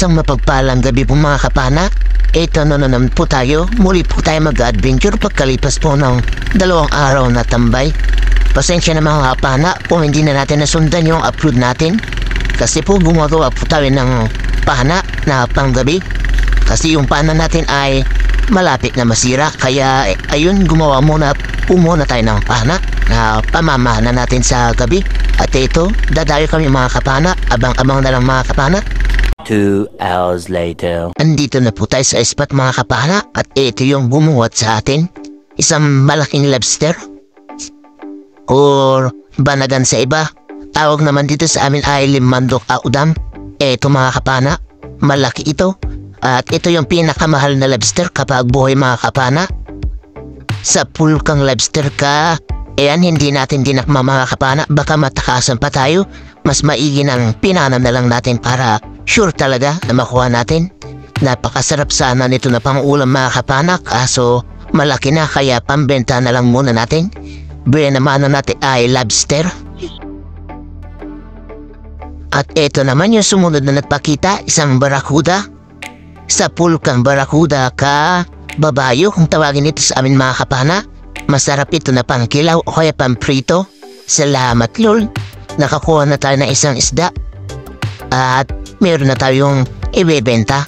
Isang mapagpalang gabi po mga kapana. Ito na naman po tayo. Muli po tayo mag-adventure pagkalipas po ng 2 araw na tambay. Pasensya na mga kapana kung hindi na natin nasundan yung upload natin. Kasi po gumagawa po tayo ng pana na panggabi. Kasi yung pana natin ay malapit na masira. Kaya ayun, gumawa muna tayo ng pana na pamamana natin sa gabi. At ito, dadayo kami mga kapana. Abang-abang na lang mga kapana. 2 hours later. Andito na po tayo sa spot mga kapana. At ito yung bumuhat sa atin. Isang malaking lobster. Or banagan sa iba. Tawag naman dito sa amin ay limandok udam. Ito mga kapana, malaki ito. At ito yung pinakamahal na lobster kapag buhay mga kapana. Sa pool kang lobster ka, ayan, hindi natin dinakma mga kapana. Baka matakasan pa tayo. Mas maigi ng pinanam na lang natin para sure talaga na makuha natin. Napakasarap sana nito na pang-ulam mga kapana. Kaso malaki na kaya pambenta na lang muna natin. Buhay naman natin ay lobster. At ito naman yung sumunod na nagpakita, isang barakuda. Sa pool kang barakuda ka, babayo kung tawagin ito sa amin mga kapana. Masarap ito na pangkilaw o kaya pamprito. Salamat Lord, nakakuha na tayo ng isang isda. At meron na tayong ibebenta.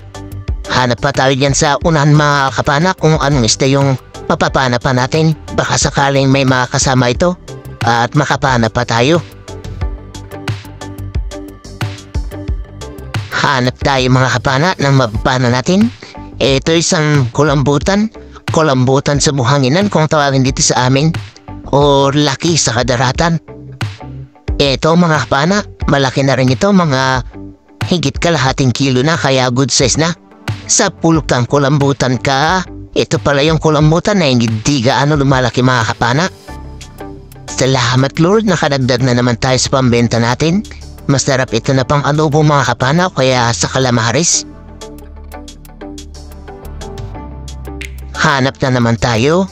Hanap pa tayo dyan sa unahan mga kapana kung anong isda yung mapapana pa natin. Baka sakaling may makasama ito at makapana pa tayo. Hanap tayo mga kapana ng mapapana natin. Ito isang kulambutan. Kulambutan sa buhanginan kung tawagin dito sa amin. O laki sa kadaratan. Ito mga kapana, malaki na rin ito. Mga higit kalahating kilo na kaya good size na. Sa pool kang kulambutan ka. Ito pala yung kulambutan na hindi gaano lumalaki mga kapana. Salamat Lord, nakadagdag na naman tayo sa pambenta natin. Masarap ito na pang adobo mga kapana kaya sa calamares. Hanap na naman tayo.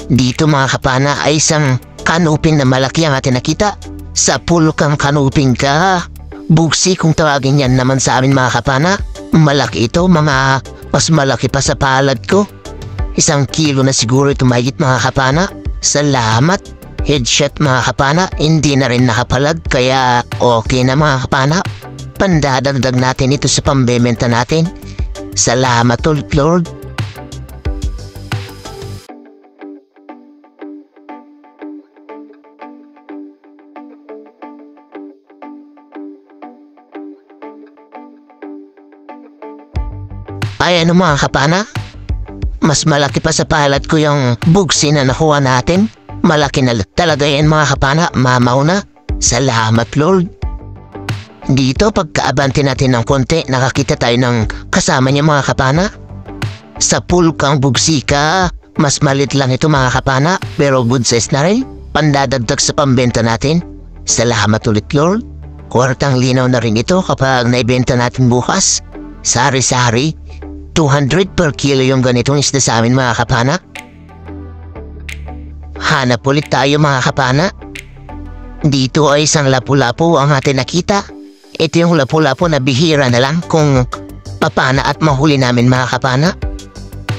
Dito mga kapana ay isang kanupin na malaki ang atin nakita. Sa pool kang kanupin ka. Buksi kung tawagin yan naman sa amin mga kapana. Malaki ito, mga mas malaki pa sa palad ko. 1 kilo na siguro ito mahigit mga kapana. Salamat. Headshot mga kapana, hindi na rin nakapalag kaya okay na mga kapana. Pandadagdag natin ito sa pambebenta natin. Salamat ulit Lord. Ay ano mga kapana? Mas malaki pa sa palad ko yung bugsi na nakuha natin. Malaki na talaga yan mga kapana, mamaw na. Salamat Lord. Dito pagkaabante natin ng konti, nakakita tayo ng kasama niya mga kapana. Sa pool kang bugsi ka, mas malit lang ito mga kapana, pero good size na rin. Pandadagdag sa pambenta natin. Salamat ulit Lord. Kwartang linaw na rin ito kapag naibenta natin bukas. Sari-sari, 200 per kilo yung ganitong isda sa amin mga kapana. Hanap ulit tayo mga kapana. Dito ay isang lapu-lapu ang atin nakita. Ito yung lapu-lapu na bihira na lang kung papana at mahuli namin mga kapana.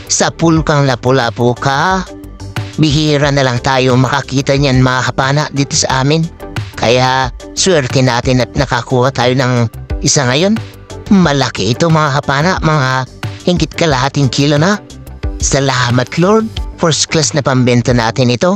Sa pool kang lapu-lapu ka, bihira na lang tayo makakita niyan mga kapana dito sa amin. Kaya swerte natin at nakakuha tayo ng isa ngayon. Malaki ito mga kapana, mga hingkit kalahating kilo na. Salamat Lord. First class na pambenta natin ito.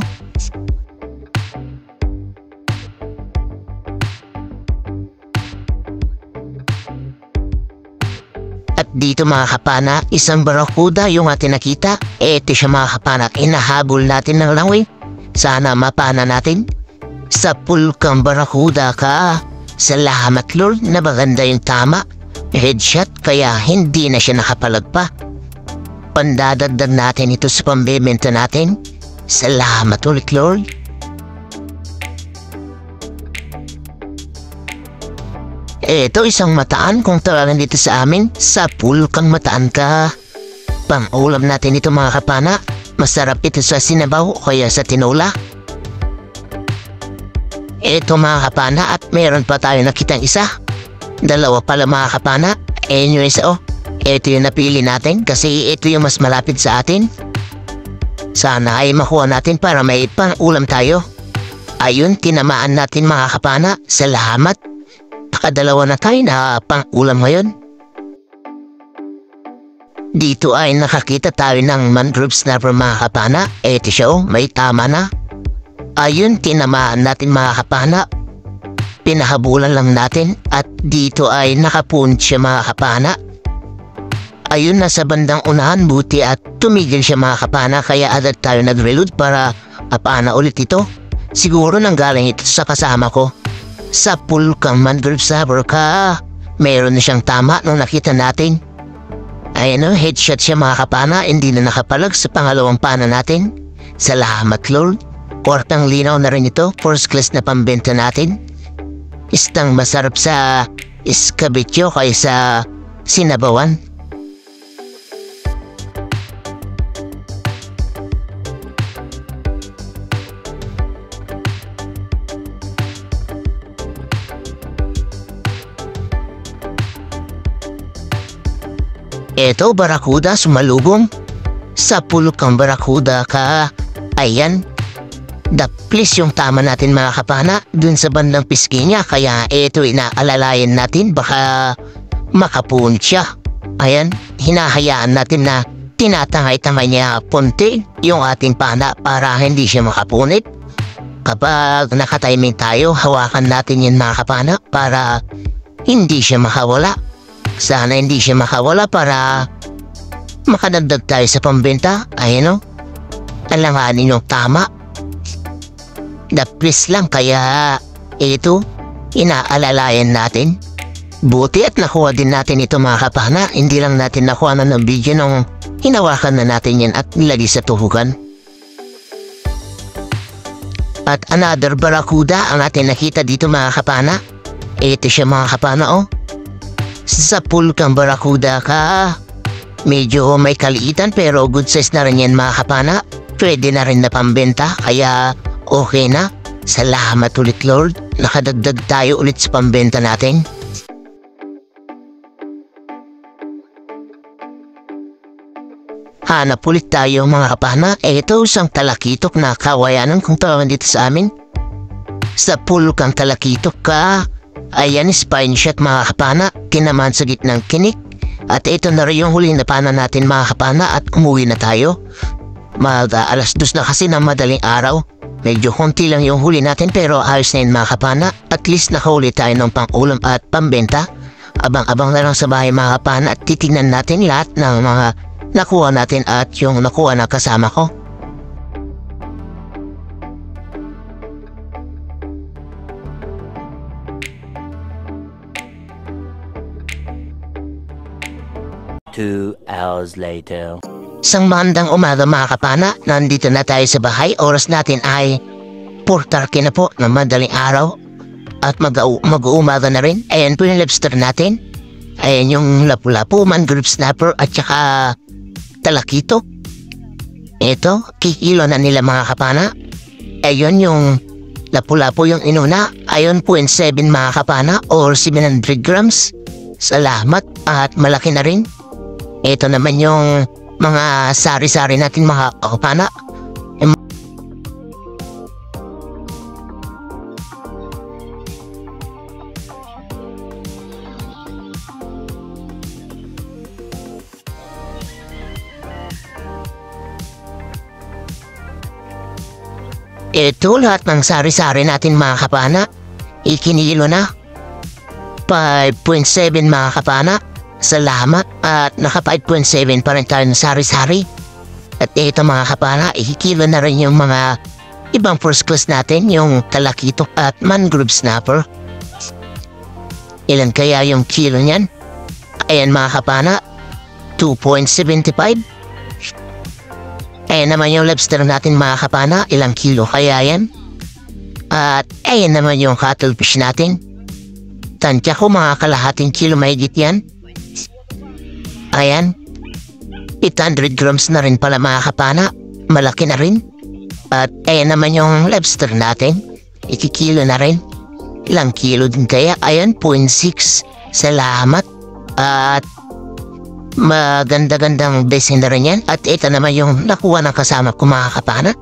At dito mga kapana, isang barakuda yung atin nakita. Ito siya mga kapana, inahabol natin ng langoy. Sana mapana natin. Sa pool kang barakuda ka. Salamat Lord, nabaganda yung tama. Headshot kaya hindi na siya nakapalag pa. Pandadagdag natin ito sa pambebenta natin. Salamat ulit Lord. Ito isang mataan kung tawagin dito sa amin. Sa pool kang mataan ka. Pang-ulam natin ito mga kapana. Masarap ito sa sinabaw o kaya sa tinola. Ito mga kapana at meron pa tayo nakitang isa. 2 pala mga kapana. Anyways, ito yung napili natin kasi ito yung mas malapit sa atin. Sana ay makuha natin para may pang-ulam tayo. Ayun, tinamaan natin mga kapana. Salamat. Nakadalawa na tayo na pang-ulam ngayon. Dito ay nakakita tayo ng mangrove snapper mga kapana. Ito siya may tama na. Ayun, tinamaan natin mga kapana. Pinahabulan lang natin at dito ay nakapunch siya mga kapana. Ayun, nasa bandang unahan buti at tumigil siya mga kapana kaya agad tayo nag-reload para apana ulit ito. Siguro nanggaling ito sa kasama ko. Sa pool kang mangrove snapper ka. Meron na siyang tama nung nakita natin. Ayun headshot siya mga kapana, hindi na nakapalag sa pangalawang pana natin. Salamat Lord. Kortang linaw na rin ito, first class na pambenta natin. Istang masarap sa iskabityo kaysa sinabawan. Eto, barakuda, sumalubong. Sa pulok kang barakuda ka. Ayan. Please yung tama natin mga kapana dun sa bandang piski niya. Kaya eto inaalalayan natin baka makapunch siya. Ayan, hinahayaan natin na tinatangay-tangay niya punti yung ating pana para hindi siya makapunit. Kapag nakatiming tayo, hawakan natin yung mga kapana para hindi siya makawala. Sana hindi siya makawala para makadagdag tayo sa pambenta. Ayan alanganin yung tama. Please lang kaya ito inaalalayan natin. Buti at nakuha din natin ito mga kapana. Hindi lang natin nakuha na ng video nung hinawakan na natin yan at nilagay sa tuhugan. At another barakuda ang ating nakita dito mga kapana. Ito siya mga kapana Sa pool kang barakuda ka. Medyo may kaliitan pero good size na rin yan mga kapana. Pwede na rin na pambenta kaya okay na. Salamat ulit Lord. Nakadagdag tayo ulit sa pambenta natin. Hanap ulit tayo mga kapana. Ito isang talakitok na kawayanan kung tawagin dito sa amin. Sa pool kang talakitok ka. Ayan, spine shot mga kapana. Tinamaan sa gitnang kinik. At ito na rin yung huli na pana natin mga kapana at umuwi na tayo. Alas 2 na kasi ng madaling araw. Medyo konti lang yung huli natin pero ayos na yun mga kapana. At least nakahuli tayo ng pang-ulam at pambenta. Abang-abang na lang sa bahay mga kapana at titignan natin lahat ng mga nakuha natin at yung nakuha ng kasama ko. Two hours later. Isang magandang umaga mga kapana, nandito na tayo sa bahay. Oras natin ay 4:30 na po ng madaling araw. At mag-uumaga na rin. Ayan po yung lobster natin. Ayan yung lapu-lapu, mangrove snapper at saka talakito. Ito, kikilo na nila mga kapana. Ayan yung lapu-lapu yung inuna. Ayan 0.7 mga kapana or 700 grams. Salamat at malaki na rin. Ito naman yung mga sari-sari natin mga kapana. Ito lahat ng sari-sari natin mga kapana. Ikinilo na. 5.7 mga kapana. Salamat at naka 5.7 pa rin tayo ng sari-sari. At ito mga kapana, ikikilo na rin yung mga ibang first class natin, yung talakitok at mangrove snapper. Ilan kaya yung kilo niyan? Ayan mga kapana, 2.75. Ayan naman yung lobster natin mga kapana, ilang kilo kaya yan? At ayan naman yung cuttlefish natin. Tansya ko mga kalahating kilo mahigit yan. Ayan, 800 grams na rin pala mga kapana. Malaki na rin. At ayan naman yung lobster natin. Ikikilo na rin. Ilang kilo din kaya? Ayan, 0.6. Salamat. At maganda-gandang design na rin yan. At ito naman yung nakuha ng kasama ko mga kapana.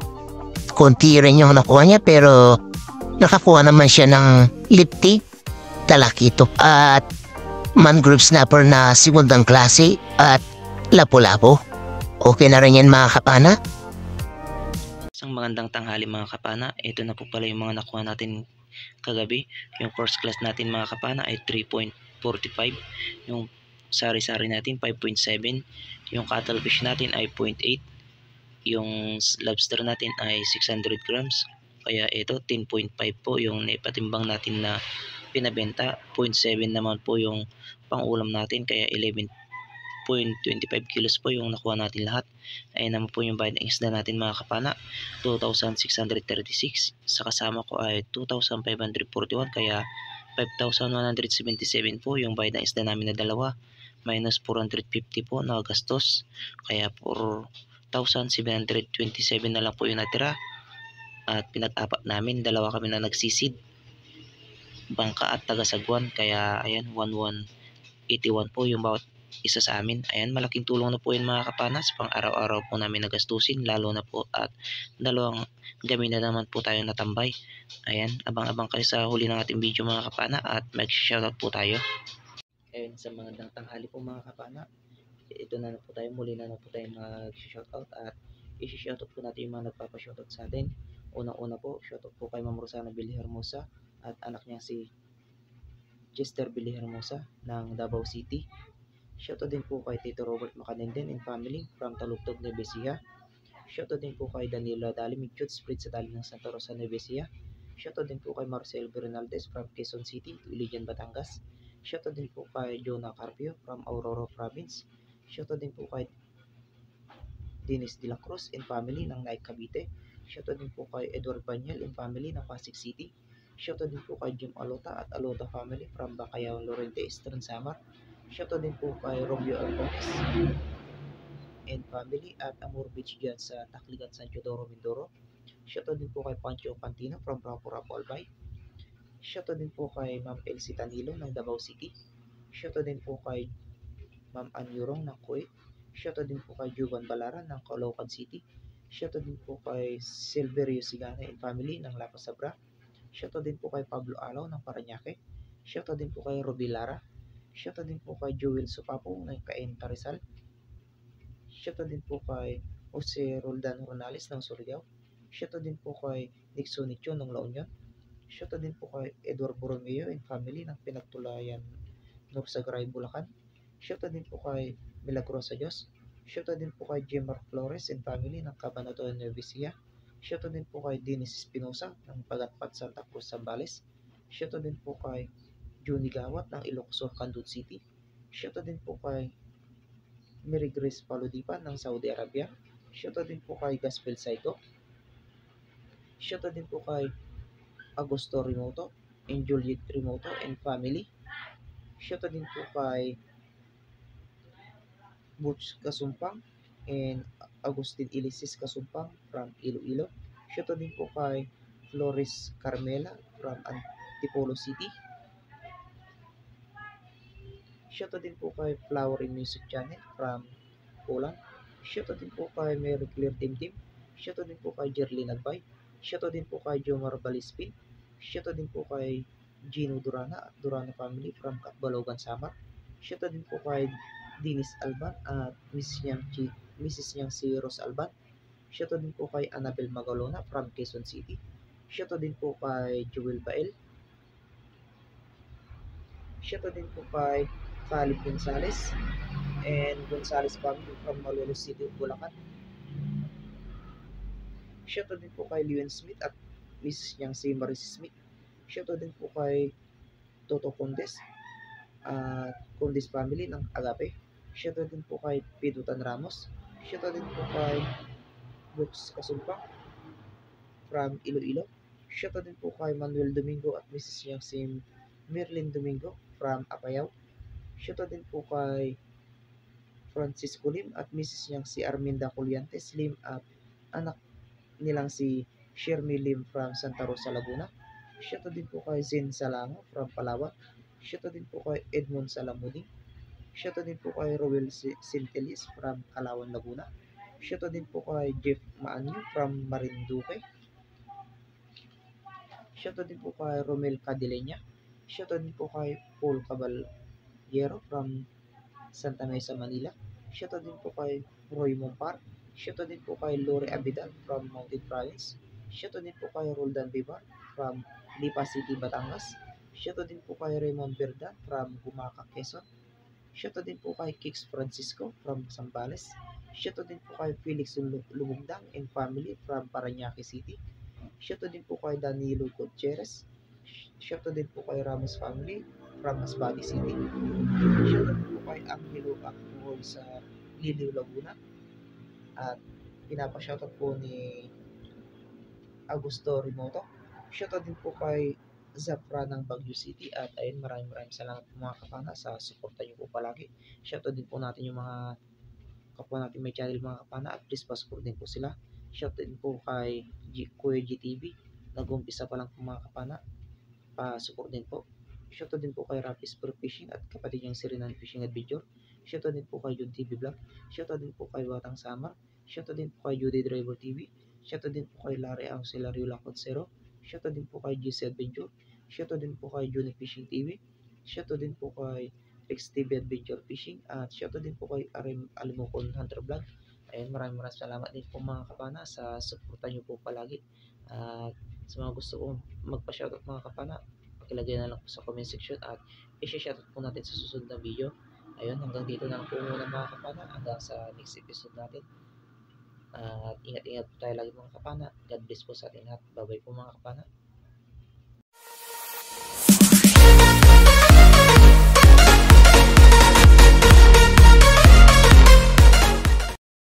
Kunti rin yung nakuha niya pero nakakuha naman siya ng lipti, talakito at mangrove snapper na segundang klase at lapu-lapu. Okay na rin yan mga kapana. Isang magandang tanghali mga kapana. Ito na po pala yung mga nakuha natin kagabi. Yung first class natin mga kapana ay 3.45. Yung sari-sari natin 5.7. Yung cuttlefish natin ay 0.8. Yung lobster natin ay 600 grams. Kaya ito 10.5 po yung naipatimbang natin na pinabenta. 0.7 naman po yung pang-ulam natin. Kaya 11.25 kilos po yung nakuha natin lahat. Ayan naman po yung bayad ng isda natin mga kapana, 2,636. Sa kasama ko ay 2,541 kaya 5,177 po yung bayad ng isda namin na dalawa. Minus 450 po na gastos. Kaya 4,727 na lang po yung natira. At pinag-apat namin, dalawa kami na nagsisid, bangka at taga-sagwan. Kaya ayan, 1,181 po yung bawat isa sa amin. Ayan, malaking tulong na po yun mga kapanas, pang araw-araw po namin nagastusin, lalo na po at dalawang gabi na naman po tayo natambay. Ayan, abang-abang kayo sa huli ng ating video mga kapana at mag-shoutout po tayo. Ayan, sa magandang tanghali po mga kapana, ito na po tayo, muli na po tayo mag-shoutout at i-shoutout po natin yung mga nagpapa-shoutout sa atin. Unang-una po, shoutout po kay Ma'am Rosana Billy Hermosa at anak niya si Chester Billy Hermosa ng Davao City. Shoutout din po kay Tito Robert Macadenden and family from Talugtog, Nueva Ecija. Shoutout din po kay Danilo Dali Migchut Split sa Dali ng Santa Rosa, Nueva Ecija. Shoutout din po kay Marcel Bernaldez from Quezon City, Iligan, Batangas. Shoutout din po kay Jonah Carpio from Aurora Province. Shoutout din po kay Dennis De La Cruz and family ng Naik, Cavite. Shoutout din po kay Edward Banyel and family ng Pasig City. Shoutout din po kay Jim Alota at Alota family from Bacayao, Lorente, Eastern Samar. Shoutout din po kay Romeo Alcones and family at Amur Beach dyan sa Tacligan, San Teodoro, Mindoro. Shoutout din po kay Pancho Pantino from Rapu-Rapu, Albay. Shoutout din po kay Ma'am Elsie Tanilo ng Davao City. Shoutout din po kay Ma'am Anyurong ng Kuwait. Shoutout din po kay Juban Balaran ng Caloocan City. Shoutout din po kay Silverio Sigana and family ng La Pasabra. Shoutout din po kay Pablo Alaw ng Parañaque. Shoutout din po kay Ruby Lara. Shoutout din po kay Joel Supapo ng Cainta, Rizal. Shoutout din po kay Jose Roldan Ronales ng Surigao. Shoutout din po kay Nixon Nicho ng La Union. Shoutout din po kay Edward Borromeo and family ng Pinagtulayan, Norsagray, Bulacan. Shoutout din po kay Milagrosa Diyos. Shoutout din po kay Jemar Flores and family ng Cabanatuan, Nueva Ecija. Shoutout din po kay Dennis Espinosa ng Pagatpat, Santa Cruz, Zambales. Shoutout din po kay Juni Gawat ng Ilocos, Candud City. Shoutout din po kay Mary Grace Paludipan ng Saudi Arabia. Shoutout din po kay Gaspel Saito. Shoutout din po kay Augusto Remoto and Juliet Remoto and family. Shoutout din po kay Butch Kasumpang and Agustin Ilisis Kasumpang from Iloilo. Shoutout din po kay Flores Carmela from Antipolo City. Shoutout din po kay Flowery Music Channel from Poland. Shoutout din po kay Mary Claire Timtim. Shoutout din po kay Jerly Nagbay. Shoutout din po kay Jomar Balispin. Shoutout din po kay Gino Durana at Durana family from Katbalogan, Samar. Shoutout din po kay Dennis Alban at Mrs. niyang si Rose Alban. Shoutout din po kay Annabel Magalona from Quezon City. Shoutout din po kay Joel Bael. Shoutout din po kay Khalid Gonzales and Gonzales family from Malolos City, Bulacan. Shoutout din po kay Leon Smith at Mrs. niyang si Maris Smith. Shoutout din po kay Toto Condes at Condes family ng Agape. Shoutout din po kay Pidutan Ramos. Shoutout din po kay Brooks Kasumpang from Iloilo. Shoutout din po kay Manuel Domingo at Mrs. niyang si Merlin Domingo from Apayao. Shoutout din po kay Francisco Lim at Mrs. niyang si Arminda Colliantes Lim at anak nilang si Shermy Lim from Santa Rosa, Laguna. Shoutout din po kay Zen Salango from Palawan. Shoutout din po kay Edmond Salamuding. Shoutout din po kay Roel Sintelis from Calauan, Laguna. Shoutout din po kay Jeff Maanyo from Marinduque. Shoutout din po kay Romel Cadilena. Shoutout din po kay Paul Caballero from Santa Mesa, Manila. Shoutout din po kay Roy Mompar. Shoutout din po kay Lori Abidal from Mountain Province. Shoutout din po kay Roldan Vivar from Lipa City, Batangas. Shoutout din po kay Raymond Verdan from Gumaca, Quezon. Shoutout din po kay Kix Francisco from Zambales. Shoutout din po kay Felix Lumugdang and family from Parañaque City. Shoutout din po kay Danilo Gutierrez. Shoutout din po kay Ramos family from Masbate City. Shoutout din po kay Angelo Akmuhol sa Liliw, Laguna. At pinapa-shoutout po ni Augusto Remoto. Shoutout din po kay Zafra ng Baguio City. At ayun, maraming salamat po mga kapana sa suporta niyo po palagi. Shoutout din po natin yung mga kapwa natin may channel mga kapana, at please pa-support din po sila. Shoutout din po kay Kuya GTV, nag-umpisa pa lang po mga kapana, pa-support din po. Shoutout din po kay Rapis Pro Fishing at kapatid niyang si Renan Fishing Adventure. Shoutout din po kay Jun TV Vlog. Shoutout din po kay Batang Samar. Shoutout din po kay Judy Driver TV. Shoutout din po kay Larry Auxiliario Laconcero. Shoutout din po kay GC Adventure. Shoutout din po kay Juni Fishing TV. Shoutout din po kay Rex TV Adventure Fishing. At shoutout din po kay Alimocon Hunter Vlog. Ayun, maraming salamat din po mga kapana sa suporta niyo po palagi. At sa mga gusto kong magpa-shoutout mga kapana, pakilagay na lang po sa comment section at i-shoutout po natin sa susunod na video. Ayun, hanggang dito na lang po muna mga kapana, hanggang sa next episode natin. At ingat-ingat po tayo lagi mga kapana. God bless po sa ating lahat. Bye-bye po mga kapana.